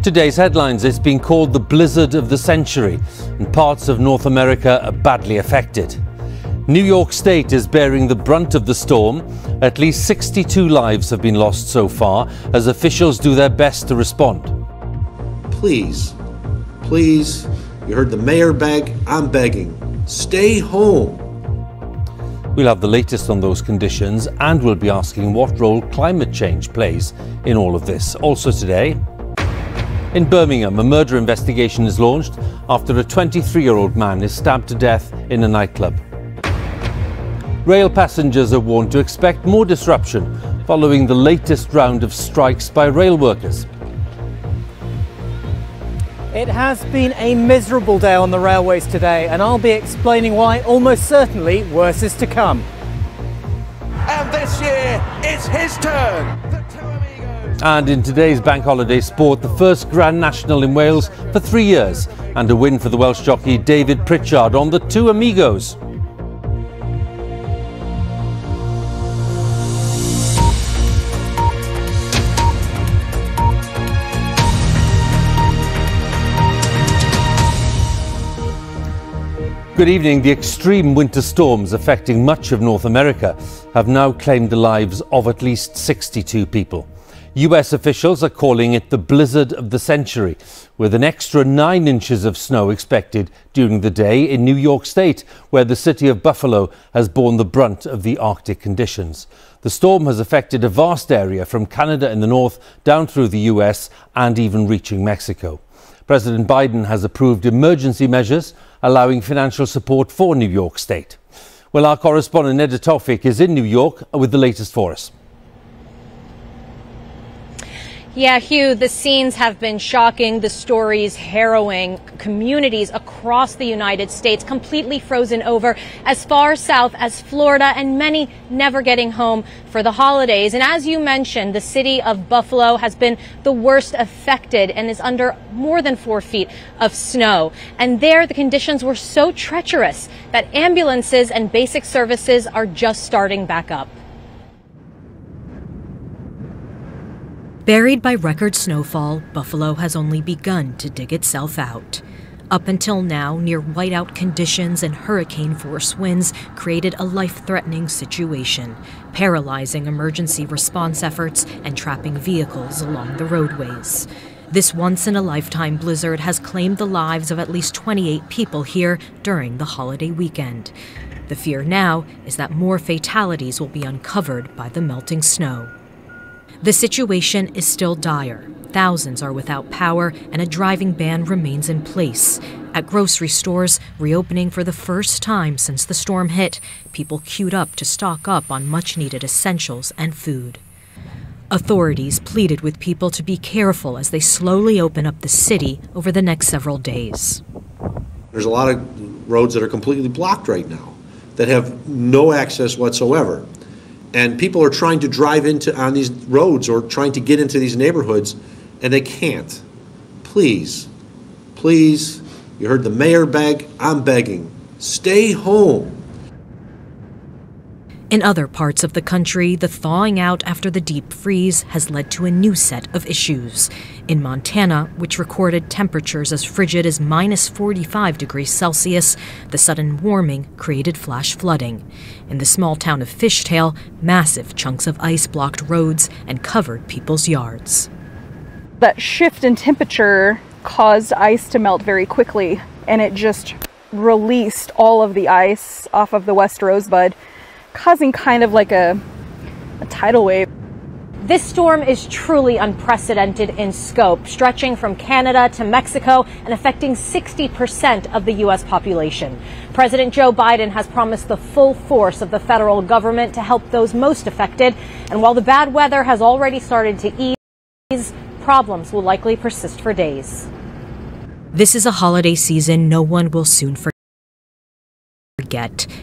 Today's headlines: it's been called the blizzard of the century, and parts of North America are badly affected. New York State is bearing the brunt of the storm. At least 62 lives have been lost so far as officials do their best to respond. Please, you heard the mayor beg, I'm begging, stay home. We'll have the latest on those conditions, and we'll be asking what role climate change plays in all of this. Also today, in Birmingham, a murder investigation is launched after a 23-year-old man is stabbed to death in a nightclub. Rail passengers are warned to expect more disruption following the latest round of strikes by rail workers. It has been a miserable day on the railways today, and I'll be explaining why almost certainly worse is to come. And this year, it's his turn. The Two Amigos. And in today's bank holiday sport, the first Grand National in Wales for 3 years, and a win for the Welsh jockey David Pritchard on the Two Amigos. Good evening. The extreme winter storms affecting much of North America have now claimed the lives of at least 62 people. US officials are calling it the blizzard of the century, with an extra 9 inches of snow expected during the day in New York State, where the city of Buffalo has borne the brunt of the Arctic conditions. The storm has affected a vast area from Canada in the north down through the US and even reaching Mexico. President Biden has approved emergency measures allowing financial support for New York State. Well, our correspondent Neda Tawfik is in New York with the latest for us. Yeah, Hugh, the scenes have been shocking, the stories harrowing. Communities across the United States completely frozen over as far south as Florida, and many never getting home for the holidays. And as you mentioned, the city of Buffalo has been the worst affected and is under more than 4 feet of snow. And there, the conditions were so treacherous that ambulances and basic services are just starting back up. Buried by record snowfall, Buffalo has only begun to dig itself out. Up until now, near whiteout conditions and hurricane-force winds created a life-threatening situation, paralyzing emergency response efforts and trapping vehicles along the roadways. This once-in-a-lifetime blizzard has claimed the lives of at least 28 people here during the holiday weekend. The fear now is that more fatalities will be uncovered by the melting snow. The situation is still dire. Thousands are without power, and a driving ban remains in place. At grocery stores, reopening for the first time since the storm hit, people queued up to stock up on much-needed essentials and food. Authorities pleaded with people to be careful as they slowly open up the city over the next several days. There's a lot of roads that are completely blocked right now that have no access whatsoever. And people are trying to drive on these roads or trying to get into these neighborhoods, and they can't. Please, you heard the mayor beg, I'm begging, stay home. In other parts of the country, the thawing out after the deep freeze has led to a new set of issues. In Montana, which recorded temperatures as frigid as -45 degrees Celsius, the sudden warming created flash flooding. In the small town of Fishtail, massive chunks of ice blocked roads and covered people's yards. That shift in temperature caused ice to melt very quickly, and it just released all of the ice off of the West Rosebud, causing kind of like a tidal wave. This storm is truly unprecedented in scope, stretching from Canada to Mexico and affecting 60% of the U.S. population. President Joe Biden has promised the full force of the federal government to help those most affected. And while the bad weather has already started to ease, problems will likely persist for days. This is a holiday season no one will soon forget.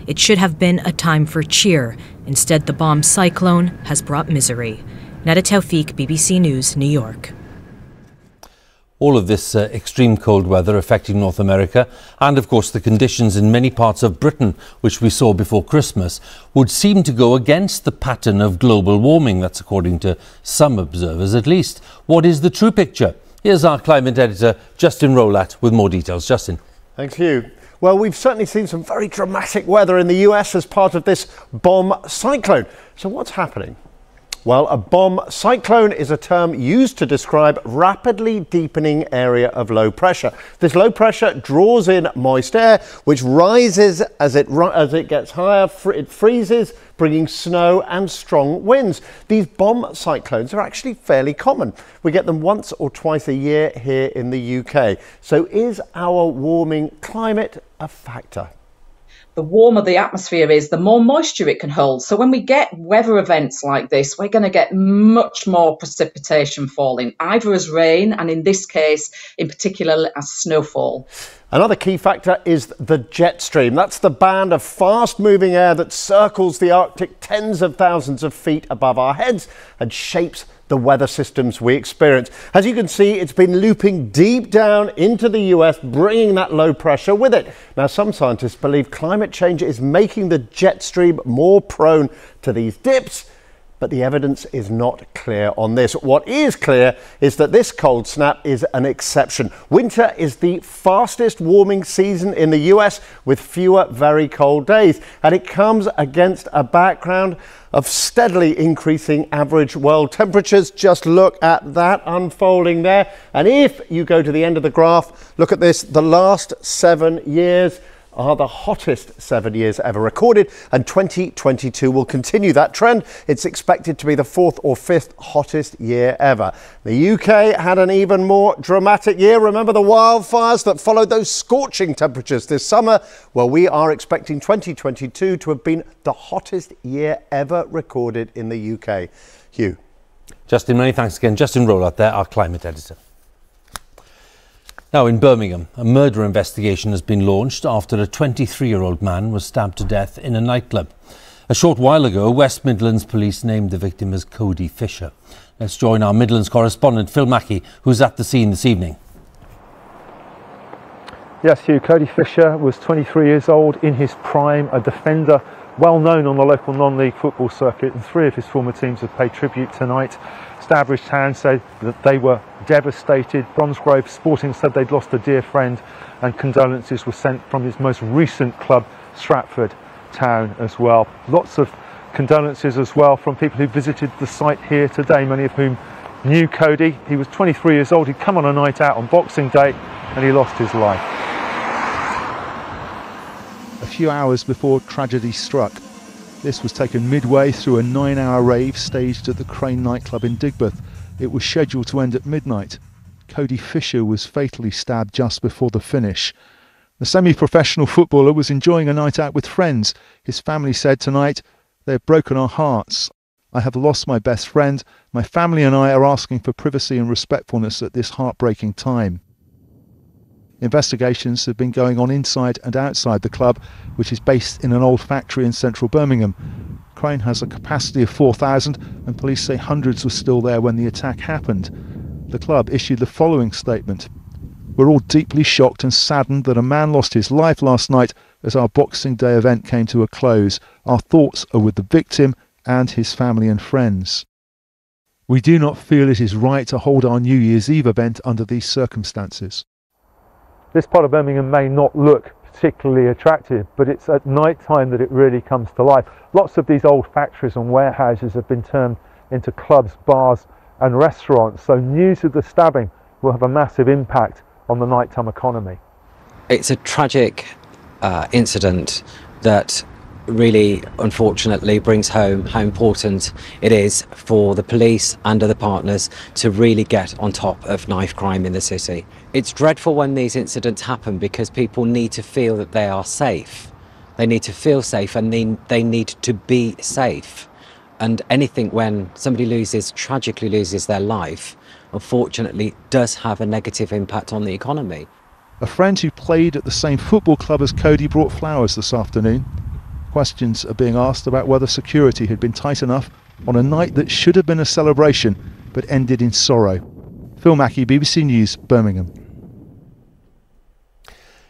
It should have been a time for cheer. Instead, the bomb cyclone has brought misery. Neda Tawfik, BBC News, New York. All of this extreme cold weather affecting North America, and of course the conditions in many parts of Britain, which we saw before Christmas, would seem to go against the pattern of global warming. That's according to some observers at least. What is the true picture? Here's our climate editor, Justin Rowlatt, with more details. Justin. Thanks, Hugh. Well, we've certainly seen some very dramatic weather in the US as part of this bomb cyclone. So what's happening? Well, a bomb cyclone is a term used to describe rapidly deepening area of low pressure. This low pressure draws in moist air, which rises as it gets higher. It freezes, bringing snow and strong winds. These bomb cyclones are actually fairly common. We get them once or twice a year here in the UK. So is our warming climate a factor? The warmer the atmosphere is, the more moisture it can hold. So when we get weather events like this, we're going to get much more precipitation falling, either as rain and in this case, in particular, as snowfall. Another key factor is the jet stream. That's the band of fast-moving air that circles the Arctic tens of thousands of feet above our heads and shapes the weather systems we experience. As you can see, it's been looping deep down into the US, bringing that low pressure with it. Now, some scientists believe climate change is making the jet stream more prone to these dips, but the evidence is not clear on this. What is clear is that this cold snap is an exception. Winter is the fastest warming season in the US with fewer very cold days, and it comes against a background of steadily increasing average world temperatures. Just look at that unfolding there. And if you go to the end of the graph, look at this, the last 7 years are the hottest 7 years ever recorded, and 2022 will continue that trend. It's expected to be the 4th or 5th hottest year ever. The UK had an even more dramatic year. Remember the wildfires that followed those scorching temperatures this summer? Well, we are expecting 2022 to have been the hottest year ever recorded in the UK. Hugh. Justin, many thanks again. Justin Rowlatt there, our climate editor. Now, in Birmingham, a murder investigation has been launched after a 23-year-old man was stabbed to death in a nightclub. A short while ago, West Midlands Police named the victim as Cody Fisher. Let's join our Midlands correspondent, Phil Mackey, who's at the scene this evening. Yes, Hugh, Cody Fisher was 23 years old, in his prime, a defender well known on the local non-league football circuit, and 3 of his former teams have paid tribute tonight. Stourbridge Town said that they were devastated. Bromsgrove Sporting said they'd lost a dear friend, and condolences were sent from his most recent club, Stratford Town, as well. Lots of condolences as well from people who visited the site here today, many of whom knew Cody. He was 23 years old, he'd come on a night out on Boxing Day and he lost his life. A few hours before tragedy struck, this was taken midway through a 9-hour rave staged at the Crane nightclub in Digbeth. It was scheduled to end at midnight. Cody Fisher was fatally stabbed just before the finish. The semi-professional footballer was enjoying a night out with friends. His family said tonight, "They have broken our hearts. I have lost my best friend. My family and I are asking for privacy and respectfulness at this heartbreaking time." Investigations have been going on inside and outside the club, which is based in an old factory in central Birmingham. Crane has a capacity of 4,000 and police say hundreds were still there when the attack happened. The club issued the following statement: "We're all deeply shocked and saddened that a man lost his life last night as our Boxing Day event came to a close. Our thoughts are with the victim and his family and friends. We do not feel it is right to hold our New Year's Eve event under these circumstances." This part of Birmingham may not look particularly attractive, but it's at night time that it really comes to life. Lots of these old factories and warehouses have been turned into clubs, bars and restaurants, so news of the stabbing will have a massive impact on the nighttime economy. It's a tragic incident that really, unfortunately, brings home how important it is for the police and other partners to really get on top of knife crime in the city. It's dreadful when these incidents happen because people need to feel that they are safe. They need to feel safe and they need to be safe. And anything when somebody tragically loses their life, unfortunately, does have a negative impact on the economy. A friend who played at the same football club as Cody brought flowers this afternoon. Questions are being asked about whether security had been tight enough on a night that should have been a celebration but ended in sorrow. Phil Mackey, BBC News, Birmingham.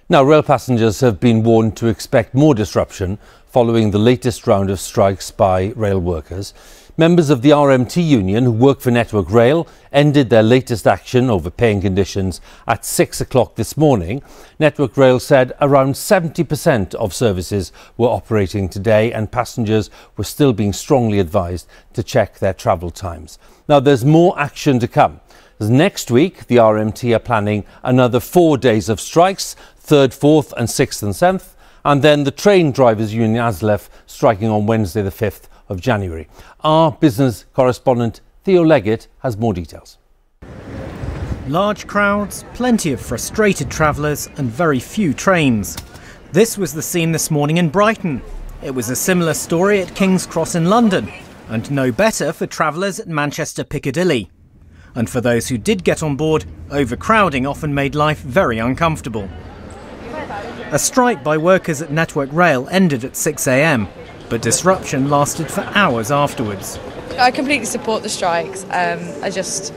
Now, rail passengers have been warned to expect more disruption following the latest round of strikes by rail workers. Members of the RMT union who work for Network Rail ended their latest action over paying conditions at 6 o'clock this morning. Network Rail said around 70% of services were operating today and passengers were still being strongly advised to check their travel times. Now, there's more action to come. As next week, the RMT are planning another 4 days of strikes, 3rd, 4th and 6th and 7th, and then the train drivers union ASLEF striking on Wednesday the 5th of January. Our business correspondent Theo Leggett has more details. Large crowds, plenty of frustrated travellers and very few trains. This was the scene this morning in Brighton. It was a similar story at King's Cross in London, and no better for travellers at Manchester Piccadilly. And for those who did get on board, overcrowding often made life very uncomfortable. A strike by workers at Network Rail ended at 6 a.m, but disruption lasted for hours afterwards. I completely support the strikes. I just,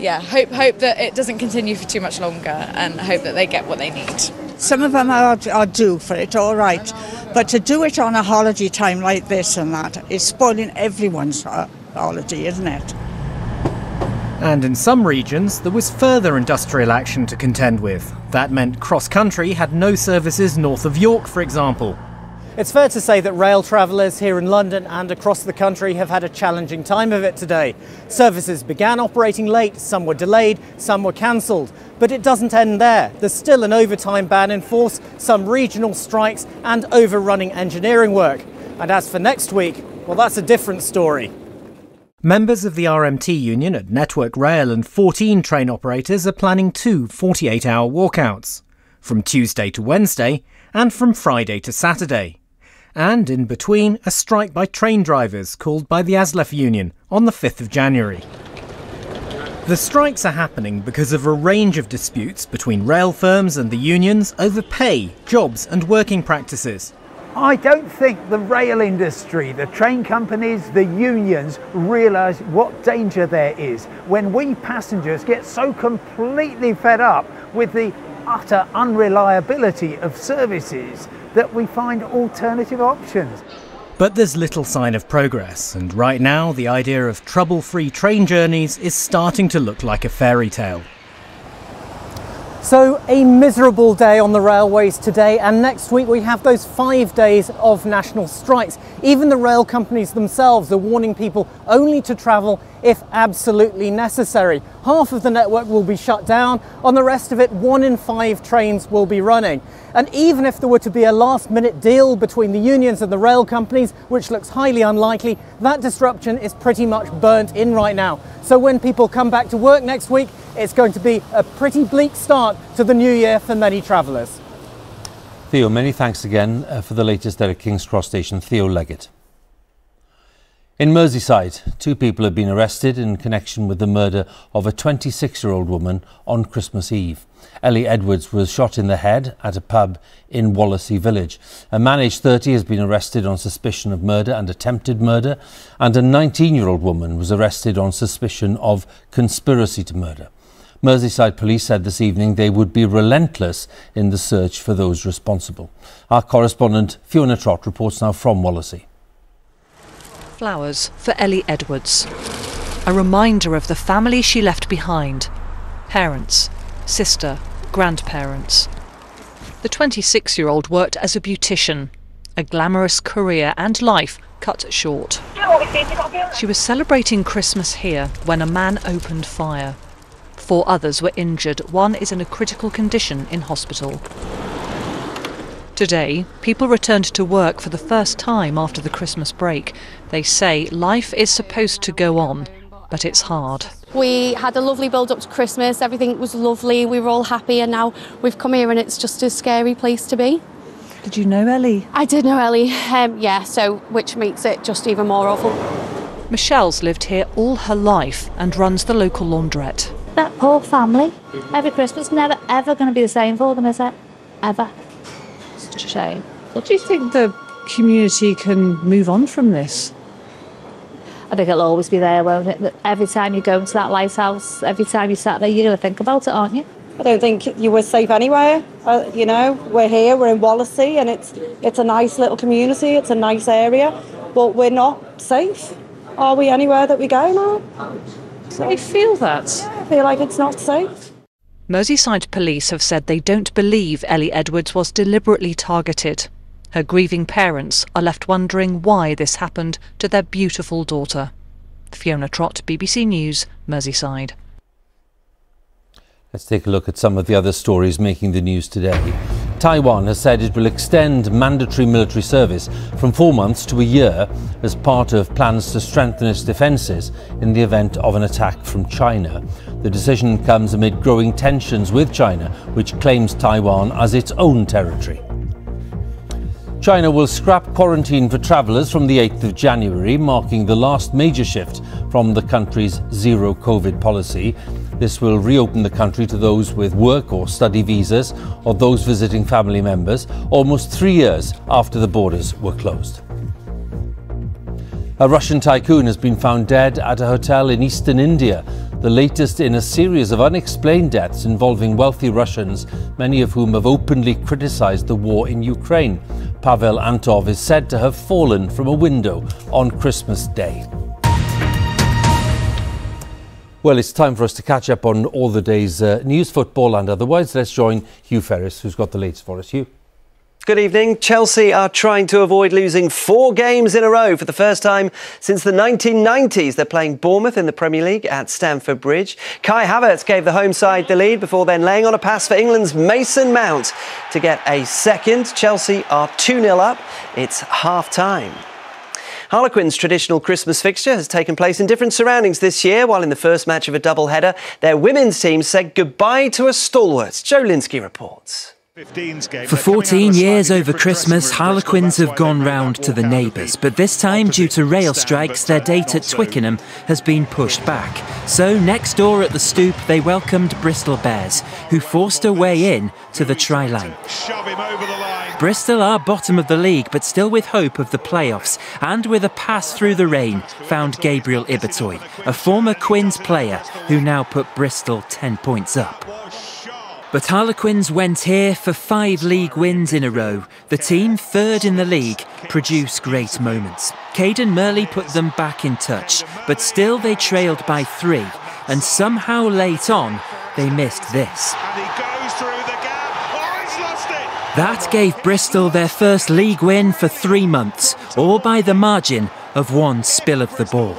hope that it doesn't continue for too much longer and hope that they get what they need. Some of them are due for it, all right, but to do it on a holiday time like this and that is spoiling everyone's holiday, isn't it? And in some regions, there was further industrial action to contend with. That meant cross-country had no services north of York, for example. It's fair to say that rail travellers here in London and across the country have had a challenging time of it today. Services began operating late, some were delayed, some were cancelled. But it doesn't end there. There's still an overtime ban in force, some regional strikes and overrunning engineering work. And as for next week, well, that's a different story. Members of the RMT union at Network Rail and 14 train operators are planning 2 48-hour walkouts, from Tuesday to Wednesday and from Friday to Saturday. And in between, a strike by train drivers called by the ASLEF union on the 5th of January. The strikes are happening because of a range of disputes between rail firms and the unions over pay, jobs and working practices. I don't think the rail industry, the train companies, the unions realise what danger there is when we passengers get so completely fed up with the utter unreliability of services that we find alternative options. But there's little sign of progress, and right now the idea of trouble-free train journeys is starting to look like a fairy tale. So a miserable day on the railways today, and next week we have those 5 days of national strikes. Even the rail companies themselves are warning people only to travel if absolutely necessary. Half of the network will be shut down. On the rest of it, 1 in 5 trains will be running. And even if there were to be a last-minute deal between the unions and the rail companies, which looks highly unlikely, that disruption is pretty much burnt in right now. So when people come back to work next week, it's going to be a pretty bleak start to the new year for many travellers. Theo, many thanks again for the latest there at King's Cross Station. Theo Leggett. In Merseyside, 2 people have been arrested in connection with the murder of a 26-year-old woman on Christmas Eve. Ellie Edwards was shot in the head at a pub in Wallasey Village. A man aged 30 has been arrested on suspicion of murder and attempted murder, and a 19-year-old woman was arrested on suspicion of conspiracy to murder. Merseyside police said this evening they would be relentless in the search for those responsible. Our correspondent Fiona Trott reports now from Wallasey. Flowers for Ellie Edwards. A reminder of the family she left behind. Parents, sister, grandparents. The 26-year-old worked as a beautician. A glamorous career and life cut short. She was celebrating Christmas here when a man opened fire. 4 others were injured. 1 is in a critical condition in hospital. Today, people returned to work for the first time after the Christmas break. They say life is supposed to go on, but it's hard. We had a lovely build up to Christmas, everything was lovely, we were all happy, and now we've come here and it's just a scary place to be. Did you know Ellie? I did know Ellie, which makes it just even more awful. Michelle's lived here all her life and runs the local laundrette. That poor family, every Christmas, never ever going to be the same for them, is it? Ever. Such a shame. What do you think the community can move on from this? I think it'll always be there, won't it? That every time you go into that lighthouse, every time you sat there, you're going to think about it, aren't you? I don't think you were safe anywhere. You know, we're here, we're in Wallasey, and it's a nice little community, it's a nice area, but we're not safe. are we anywhere that we go now? Do you feel that? I feel like it's not safe. Merseyside police have said they don't believe Ellie Edwards was deliberately targeted. Her grieving parents are left wondering why this happened to their beautiful daughter. Fiona Trott, BBC News, Merseyside. Let's take a look at some of the other stories making the news today. Taiwan has said it will extend mandatory military service from 4 months to a year as part of plans to strengthen its defences in the event of an attack from China. The decision comes amid growing tensions with China, which claims Taiwan as its own territory. China will scrap quarantine for travellers from the 8th of January, marking the last major shift from the country's zero COVID policy. This will reopen the country to those with work or study visas or those visiting family members, almost 3 years after the borders were closed. A Russian tycoon has been found dead at a hotel in eastern India, the latest in a series of unexplained deaths involving wealthy Russians, many of whom have openly criticised the war in Ukraine. Pavel Antov is said to have fallen from a window on Christmas Day. Well, it's time for us to catch up on all the day's news, football and otherwise. Let's join Hugh Ferris, who's got the latest for us. Hugh. Good evening. Chelsea are trying to avoid losing 4 games in a row for the first time since the 1990s. They're playing Bournemouth in the Premier League at Stamford Bridge. Kai Havertz gave the home side the lead before then laying on a pass for England's Mason Mount to get a second. Chelsea are 2-0 up. It's half-time. Harlequins' traditional Christmas fixture has taken place in different surroundings this year, while in the first match of a double-header, their women's team said goodbye to a stalwart. Joe Linsky reports. For 14 years over Christmas, Harlequins have gone round to the neighbours, but this time, due to rail strikes, their date at Twickenham has been pushed back. So next door at the Stoop, they welcomed Bristol Bears, who forced a way in to the try-line. Bristol are bottom of the league, but still with hope of the playoffs, and with a pass through the rain, found Gabriel Ibitoy, a former Quins player who now put Bristol 10 points up. But Harlequins went here for 5 league wins in a row. The team, third in the league, produce great moments. Caden Murley put them back in touch, but still they trailed by 3, and somehow late on, they missed this. That gave Bristol their first league win for 3 months, all by the margin of 1 spill of the ball.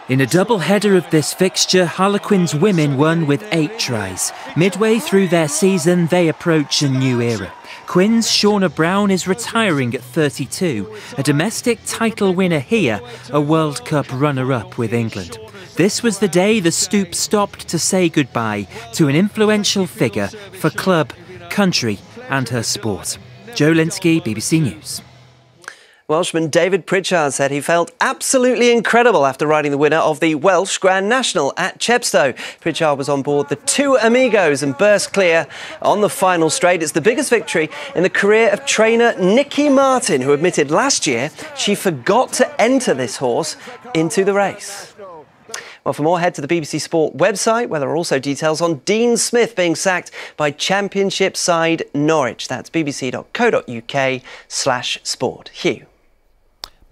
In a double-header of this fixture, Harlequins women won with 8 tries. Midway through their season, they approach a new era. Quins' Shauna Brown is retiring at 32, a domestic title winner here, a World Cup runner-up with England. This was the day the Stoop stopped to say goodbye to an influential figure for club, country and her sport. Joe Linsky, BBC News. Welshman David Pritchard said he felt absolutely incredible after riding the winner of the Welsh Grand National at Chepstow. Pritchard was on board the 2 Amigos and burst clear on the final straight. It's the biggest victory in the career of trainer Nikki Martin, who admitted last year she forgot to enter this horse into the race. Well, for more, head to the BBC Sport website, where there are also details on Dean Smith being sacked by Championship side Norwich. That's bbc.co.uk/sport. Hugh.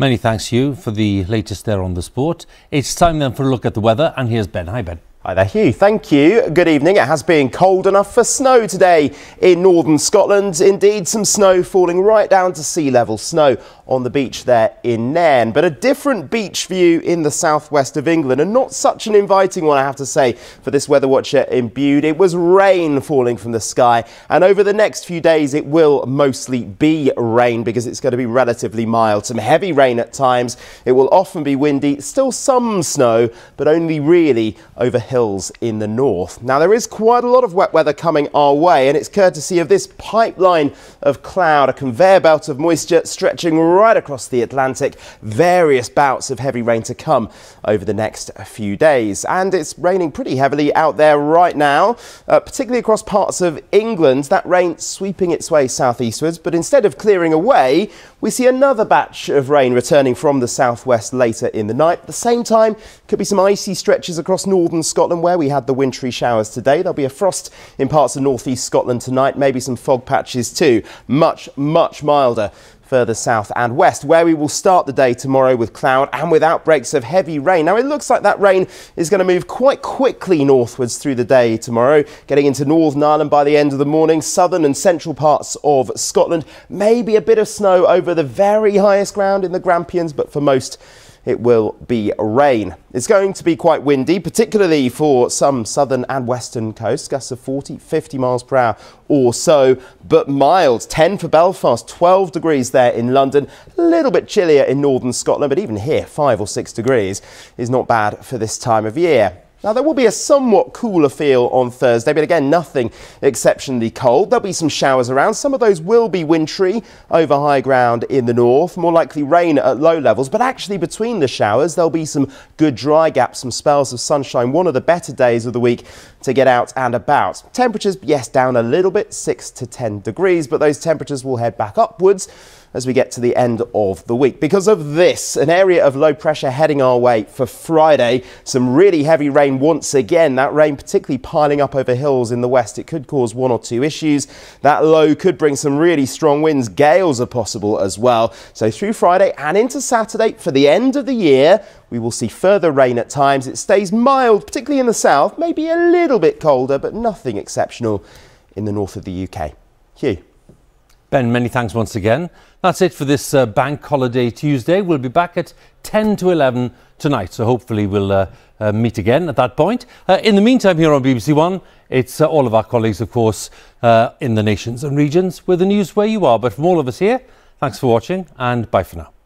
Many thanks, Hugh, for the latest there on the sport. It's time then for a look at the weather, and here's Ben. Hi, Ben. Hi there, Hugh. Thank you. Good evening. It has been cold enough for snow today in northern Scotland. Indeed, some snow falling right down to sea level. Snow on the beach there in Nairn. But a different beach view in the southwest of England, and not such an inviting one, I have to say, for this weather watcher in Bude. It was rain falling from the sky, and over the next few days it will mostly be rain because it's going to be relatively mild. Some heavy rain at times. It will often be windy. Still some snow, but only really over hills in the north. Now, there is quite a lot of wet weather coming our way, and it's courtesy of this pipeline of cloud, a conveyor belt of moisture stretching right across the Atlantic. Various bouts of heavy rain to come over the next few days, and it's raining pretty heavily out there right now, particularly across parts of England. That rain sweeping its way southeastwards, but instead of clearing away, we see another batch of rain returning from the southwest later in the night. At the same time, could be some icy stretches across northern Scotland where we had the wintry showers today. There'll be a frost in parts of northeast Scotland tonight, maybe some fog patches too. Much milder further south and west, where we will start the day tomorrow with cloud and with outbreaks of heavy rain. Now, it looks like that rain is going to move quite quickly northwards through the day tomorrow, getting into Northern Ireland by the end of the morning, southern and central parts of Scotland. Maybe a bit of snow over the very highest ground in the Grampians, but for most it will be rain. It's going to be quite windy, particularly for some southern and western coasts, gusts of 40, 50 miles per hour or so, but mild. 10 for Belfast, 12 degrees there in London, a little bit chillier in northern Scotland, but even here 5 or 6 degrees is not bad for this time of year. Now, there will be a somewhat cooler feel on Thursday, but again, nothing exceptionally cold. There'll be some showers around. Some of those will be wintry over high ground in the north, more likely rain at low levels. But actually, between the showers, there'll be some good dry gaps, some spells of sunshine. One of the better days of the week to get out and about. Temperatures, yes, down a little bit, 6 to 10 degrees, but those temperatures will head back upwards as we get to the end of the week. Because of this, an area of low pressure heading our way for Friday. Some really heavy rain once again. That rain particularly piling up over hills in the west. It could cause 1 or 2 issues. That low could bring some really strong winds. Gales are possible as well. So through Friday and into Saturday for the end of the year, we will see further rain at times. It stays mild, particularly in the south, maybe a little bit colder, but nothing exceptional in the north of the UK. Hugh. Ben, many thanks once again. That's it for this Bank Holiday Tuesday. We'll be back at 10 to 11 tonight, so hopefully we'll meet again at that point. In the meantime, here on BBC One, it's all of our colleagues, of course, in the nations and regions with the news where you are. But from all of us here, thanks for watching and bye for now.